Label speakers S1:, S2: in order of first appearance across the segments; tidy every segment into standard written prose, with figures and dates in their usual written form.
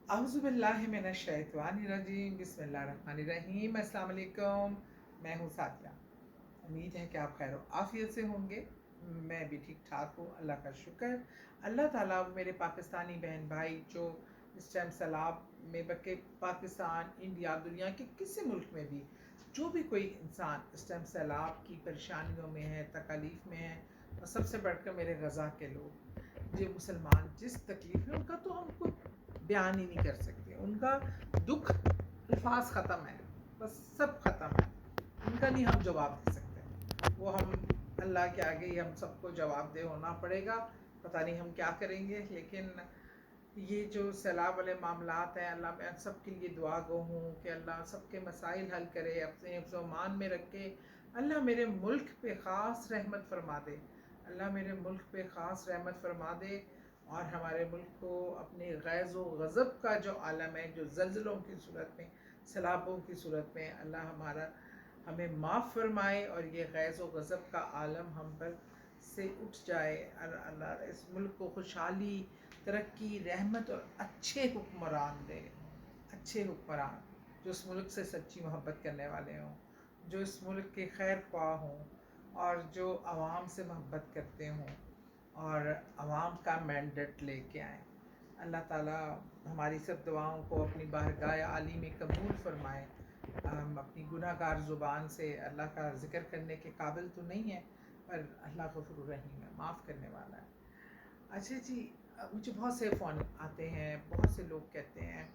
S1: अऊज़ु बिल्लाहि मिनश्शैतानिर्रजीम बिस्मिल्लाहिर्रहमानिर्रहीम। अस्सलाम वालेकुम। मैं हूँ सादिया। उम्मीद है कि आप खैर आफियत से होंगे। मैं भी ठीक ठाक हूँ, अल्लाह का शुक्र। अल्लाह ताला मेरे पाकिस्तानी बहन भाई जो इस टाइम सैलाब में बल्कि पाकिस्तान, इंडिया, दुनिया के किसी मुल्क में भी जो भी कोई इंसान इस टाइम सैलाब की परेशानियों में है, तकलीफ़ में है, और सबसे बढ़कर मेरे गज़ा के लोग जो मुसलमान जिस तकलीफ़ में, उनका तो हम कोई बयान ही नहीं कर सकते। उनका दुख अल्फाज ख़त्म है, बस सब ख़त्म है। उनका नहीं हम जवाब दे सकते। वो हम अल्लाह के आगे ही हम सबको जवाबदेह होना पड़ेगा। पता नहीं हम क्या करेंगे, लेकिन ये जो सैलाब वाले मामलात हैं, अल्लाह मैं सब के लिए दुआ गो हूँ कि अल्लाह सबके मसाइल हल करे, अपने हिफ्ज़-ओ-मान में रखे। अल्लाह मेरे मुल्क पे ख़ास रहमत फरमा दे। अल्लाह मेरे मुल्क पे ख़ास रहमत फरमा दे और हमारे मुल्क को अपने गैज़ व गज़ब का जो आलम है, जो ज़लज़लों की सूरत में, सैलाबों की सूरत में अल्लाह हमें माफ़ फरमाए और ये गैज़ व गज़ब का आलम हम पर से उठ जाए। अल्लाह इस मुल्क को खुशहाली, तरक्की, रहमत और अच्छे हुक्मरान दे। अच्छे हुक्मरान जो इस मुल्क से सच्ची मोहब्बत करने वाले हों, जो इस मुल्क के खैर ख्वाह हों और जो आवाम से मोहब्बत करते हों और आवाम का मैंडेट लेके आएँ। अल्लाह ताला हमारी सब दुआओं को अपनी बारगाह आली में कबूल फरमाए। हम अपनी गुनाहगार ज़ुबान से अल्लाह का ज़िक्र करने के काबिल तो नहीं है, पर अल्लाह गफ़ूर रहीम है, माफ़ करने वाला है। अच्छा जी, मुझे बहुत से फ़ोन आते हैं, बहुत से लोग कहते हैं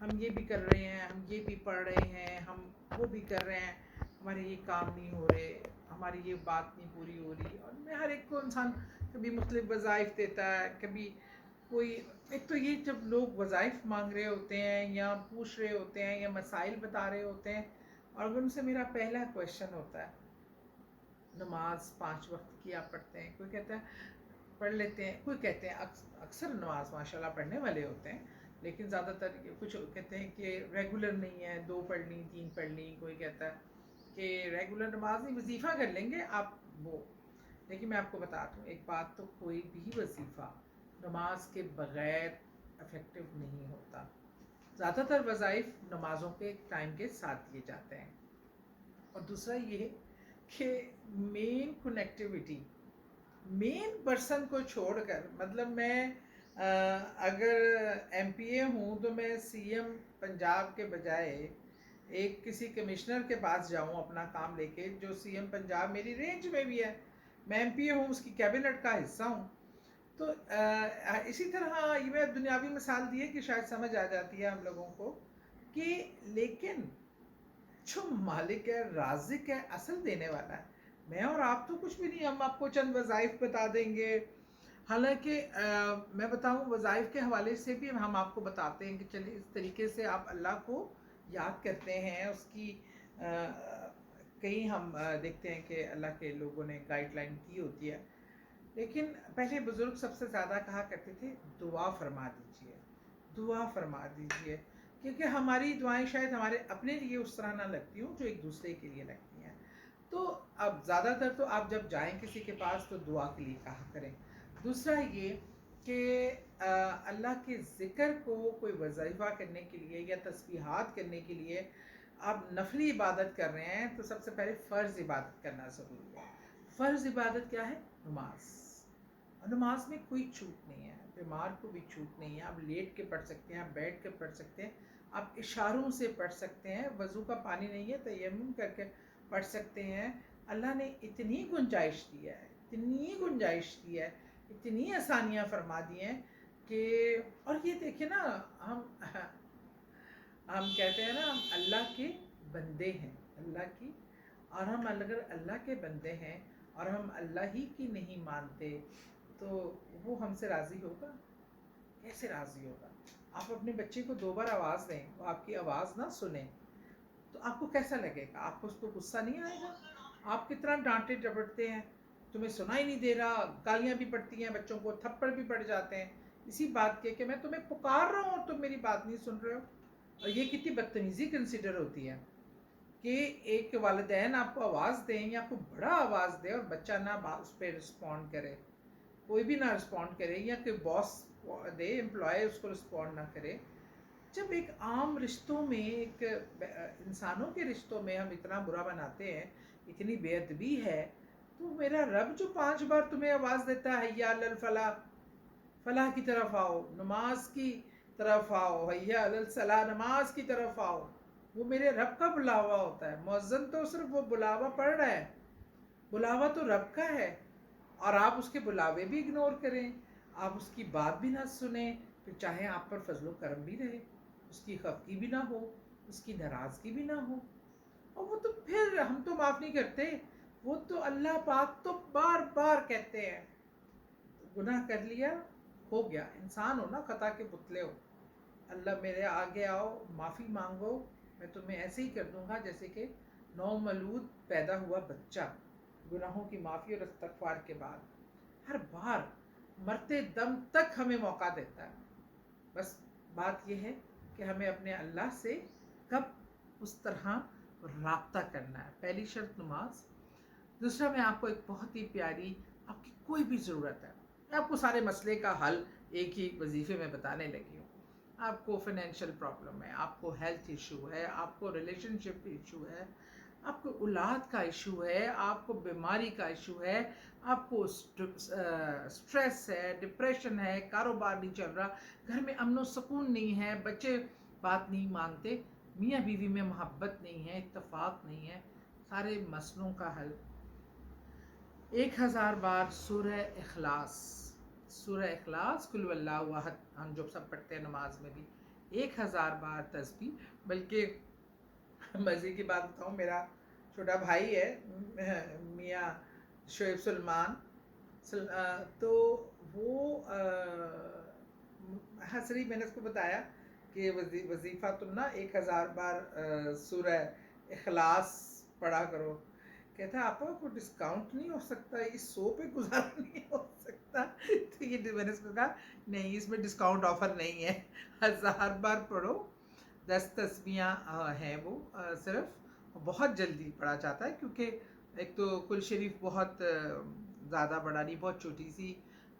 S1: हम ये भी कर रहे हैं, हम ये भी पढ़ रहे हैं, हम वो भी कर रहे हैं, हमारे ये काम नहीं हो रहे, हमारी ये बात नहीं पूरी हो रही। और मैं हर एक को इंसान कभी मुख्तलिफ वज़ाइफ देता है, कभी कोई, एक तो ये जब लोग वज़ाइफ मांग रहे होते हैं या पूछ रहे होते हैं या मसाइल बता रहे होते हैं, और अगर उनसे मेरा पहला क्वेश्चन होता है नमाज 5 वक्त की आप पढ़ते हैं, कोई कहता है पढ़ लेते हैं, कोई कहते हैं अक्सर नमाज माशाल्लाह पढ़ने वाले होते हैं, लेकिन ज़्यादातर कुछ कहते हैं कि रेगुलर नहीं है, 2 पढ़ ली, 3 पढ़ ली। कोई कहता है कि रेगुलर नमाज नहीं, वजीफ़ा कर लेंगे आप वो। लेकिन मैं आपको बता दूँ एक बात, तो कोई भी वजीफ़ा नमाज के बग़ैर इफ़ेक्टिव नहीं होता। ज़्यादातर वज़ाइफ नमाज़ों के टाइम के साथ दिए जाते हैं। और दूसरा ये कि मेन कनेक्टिविटी, मेन पर्सन को छोड़कर, मतलब मैं अगर एमपीए हूँ तो मैं सीएम पंजाब के बजाय एक किसी कमिश्नर के पास जाऊँ अपना काम लेके, जो सीएम पंजाब मेरी रेंज में भी है, मैं एमपीए हूँ, उसकी कैबिनेट का हिस्सा हूँ। तो इसी तरह ये मैं दुनियावी मिसाल दी है कि शायद समझ आ जाती है हम लोगों को कि, लेकिन जो मालिक है, राज़िक है, असल देने वाला है, मैं और आप तो कुछ भी नहीं। हम आपको चंद वज़ाइफ बता देंगे। हालांकि मैं बताऊं, वज़ाइफ के हवाले से भी हम आपको बताते हैं कि चलिए इस तरीके से आप अल्लाह को याद करते हैं। उसकी कई हम देखते हैं कि अल्लाह के लोगों ने गाइडलाइन की होती है। लेकिन पहले बुज़ुर्ग सबसे ज़्यादा कहा करते थे दुआ फरमा दीजिए, दुआ फरमा दीजिए, क्योंकि हमारी दुआएं शायद हमारे अपने लिए उस तरह ना लगती हों जो एक दूसरे के लिए लगती हैं। तो अब ज़्यादातर तो आप जब जाएं किसी के पास तो दुआ के लिए कहा करें। दूसरा ये कि अल्लाह के ज़िक्र को कोई वज़ीफ़ा करने के लिए या तस्बीहात करने के लिए आप नफली इबादत कर रहे हैं, तो सबसे पहले फ़र्ज़ इबादत करना ज़रूरी है। फ़र्ज़ इबादत क्या है? नमाज। और नमाज में कोई छूट नहीं है, बीमार को भी छूट नहीं है। आप लेट के पढ़ सकते हैं, आप बैठ के पढ़ सकते हैं, आप इशारों से पढ़ सकते हैं। वज़ू का पानी नहीं है, तयम्मुम करके पढ़ सकते हैं। अल्लाह ने इतनी गुंजाइश दी है, इतनी गुंजाइश दी है, इतनी आसानियाँ फरमा दी हैं कि, और ये देखिए ना, हम कहते हैं ना हम अल्लाह के बंदे हैं, अल्लाह की, और हम अगर अल्लाह के बंदे हैं और हम अल्लाह ही की नहीं मानते, तो वो हमसे राज़ी होगा? कैसे राज़ी होगा? आप अपने बच्चे को 2 बार आवाज़ दें, वो आपकी आवाज़ ना सुने, तो आपको कैसा लगेगा? आपको उस पर गुस्सा नहीं आएगा? आप कितना डांटे डपटते हैं, तुम्हें सुना ही नहीं दे रहा, गालियाँ भी पड़ती हैं, बच्चों को थप्पड़ भी पड़ जाते हैं इसी बात के कि मैं तुम्हें पुकार रहा हूँ और तुम मेरी बात नहीं सुन रहे हो। और ये कितनी बदतमीज़ी कंसिडर होती है कि एक वालिदैन आपको आवाज़ दें या आपको बड़ा आवाज़ दे और बच्चा ना उस पर रिस्पॉन्ड करे, कोई भी ना रिस्पॉन्ड करे, या कोई बॉस दे, एम्प्लॉय उसको रिस्पॉन्ड ना करे, جب ایک عام رشتوں میں ایک انسانوں کے رشتوں میں ہم اتنا برا بناتے ہیں، اتنی بے ادبی ہے، تو میرا رب جو 5 بار تمہیں آواز دیتا ہے حی علی الفلاح، فلاح کی طرف آؤ، نماز کی طرف آؤ، حی علی الصلاح، نماز کی طرف آؤ، وہ میرے رب کا بلاوا ہوتا ہے. مؤذن تو صرف وہ بلاوا پڑھ رہا ہے، بلاوا تو رب کا ہے. اور آپ اس کے بلاوے بھی اگنور کریں، آپ اس کی بات بھی نہ سنیں، پھر چاہے آپ پر فضل و کرم بھی رہے، اس کی خفگی بھی نہ ہو، اس کی ناراضگی بھی نہ ہو. اور وہ تو پھر ہم تو معاف نہیں کرتے، وہ تو اللہ پاک تو بار بار کہتے ہیں گناہ کر لیا، ہو گیا، انسان ہو نا، خطا کے پتلے ہو، اللہ میرے آگے آؤ، معافی مانگو، میں تمہیں ایسے ہی کر دوں گا جیسے کہ نومولود پیدا ہوا بچہ گناہوں کی معافی اور استغفار کے بعد. ہر بار مرتے دم تک ہمیں موقع دیتا ہے. بس بات یہ ہے کہ ہمیں اپنے اللہ سے کب اس طرح رابطہ کرنا ہے. پہلی شرط نماز. دوسرا میں آپ کو ایک بہت ہی پیاری، آپ کی کوئی بھی ضرورت ہے، میں آپ کو سارے مسئلے کا حل ایک ہی وظیفے میں بتانے لگی ہوں. آپ کو فائنینشیل پرابلم ہے، آپ کو ہیلتھ ایشو ہے، آپ کو ریلیشن شپ ایشو ہے، آپ کو اولاد کا ایشو ہے، آپ کو بیماری کا ایشو ہے، آپ کو سٹریس ہے، ڈپریشن ہے، کاروبار نہیں چل رہا، گھر میں امن و سکون نہیں ہے، بچے بات نہیں مانتے، میاں بیوی میں محبت نہیں ہے، اتفاق نہیں ہے، سارے مسئلوں کا حل 1000 بار سورہ اخلاص. سورہ اخلاص قل هو اللہ احد ہم جو سب پڑھتے ہیں نماز میں بھی 1000 بار تسبیح. بلکہ مزے کی بات بتاؤں، میرا چھوٹا بھائی ہے میاں شعیب سلمان، تو وہ حسری میں نے اس کو بتایا کہ وظیفہ تم نا 1000 بار سورہ اخلاص پڑھا کرو. کہتا ہے آپا کو ڈسکاؤنٹ نہیں ہو سکتا، اس 100 پہ گزارا نہیں ہو سکتا؟ تو یہ میں نے اس کو کہا نہیں، اس میں ڈسکاؤنٹ آفر نہیں ہے، 1000 بار پڑھو. 10 تسبیحاں ہیں وہ صرف، بہت جلدی پڑھا جاتا ہے کیونکہ ایک تو کل شریف بہت زیادہ بڑا نہیں، بہت چھوٹی سی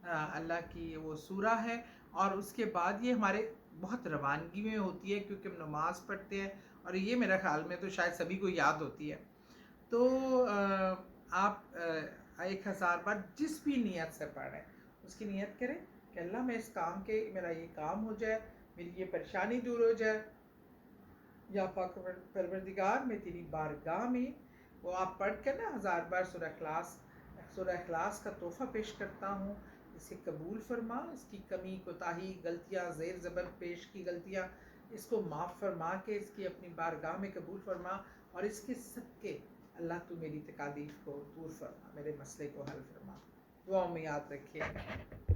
S1: اللہ کی وہ سورہ ہے. اور اس کے بعد یہ ہمارے بہت روانگی میں ہوتی ہے کیونکہ ہم نماز پڑھتے ہیں، اور یہ میرا خیال میں تو شاید سبھی کو یاد ہوتی ہے. تو آپ 1000 بار جس بھی نیت سے پڑھ رہے ہیں اس کی نیت کریں کہ اللہ میں اس کام کے، میرا یہ کام ہو جائے، میری یہ پریشانی دور ہو جائے، یا پاک پروردگار میں تیری بارگاہ میں. وہ آپ پڑھ کر نا 1000 بار سورہ اخلاص کا تحفہ پیش کرتا ہوں، اسے قبول فرما، اس کی کمی کوتاہی غلطیاں زیر زبر پیش کی غلطیاں اس کو معاف فرما کے اس کی اپنی بارگاہ میں قبول فرما، اور اس کے صدقے اللہ تو میری تکالیف کو دور فرما، میرے مسئلے کو حل فرما. دعاؤں میں یاد رکھیے.